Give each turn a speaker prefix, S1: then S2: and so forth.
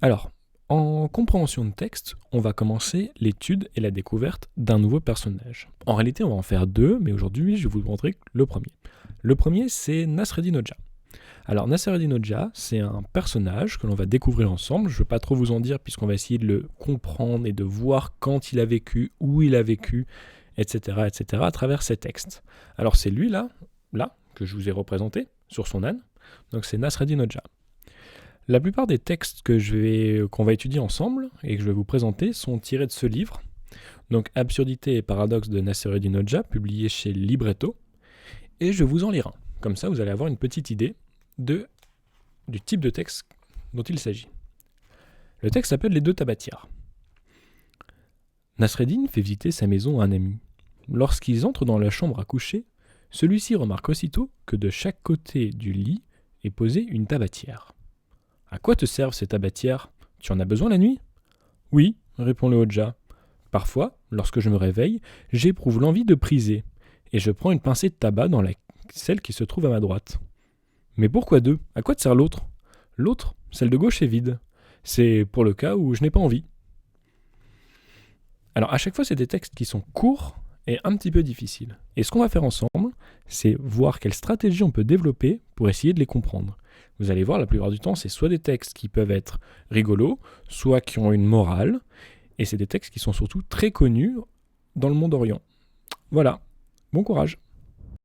S1: Alors, en compréhension de texte, on va commencer l'étude et la découverte d'un nouveau personnage. En réalité, on va en faire deux, mais aujourd'hui, je vais vous montrer le premier. Le premier, c'est Nasreddin Hoxha. Alors, Nasreddin Hoxha, c'est un personnage que l'on va découvrir ensemble. Je ne veux pas trop vous en dire, puisqu'on va essayer de le comprendre et de voir quand il a vécu, où il a vécu, etc., etc., à travers ses textes. Alors, c'est lui, là, que je vous ai représenté, sur son âne. Donc, c'est Nasreddin Hoxha. La plupart des textes qu'on va étudier ensemble et que je vais vous présenter sont tirés de ce livre, donc Absurdité et paradoxe de Nasreddin Hoxha, publié chez Libretto, et je vais vous en lire un. Comme ça, vous allez avoir une petite idée du type de texte dont il s'agit. Le texte s'appelle Les deux tabatières. Nasreddin fait visiter sa maison à un ami. Lorsqu'ils entrent dans la chambre à coucher, celui-ci remarque aussitôt que de chaque côté du lit est posée une tabatière. « À quoi te servent ces tabatières ? Tu en as besoin la nuit ?»« Oui, répond le Hoxha. Parfois, lorsque je me réveille, j'éprouve l'envie de priser, et je prends une pincée de tabac dans celle qui se trouve à ma droite. Mais pourquoi deux ? À quoi te sert l'autre ? L'autre, celle de gauche, est vide. C'est pour le cas où je n'ai pas envie. » Alors à chaque fois, c'est des textes qui sont courts et un petit peu difficiles. Et ce qu'on va faire ensemble, c'est voir quelle stratégie on peut développer pour essayer de les comprendre. Vous allez voir, la plupart du temps, c'est soit des textes qui peuvent être rigolos, soit qui ont une morale, et c'est des textes qui sont surtout très connus dans le monde orient. Voilà, bon courage.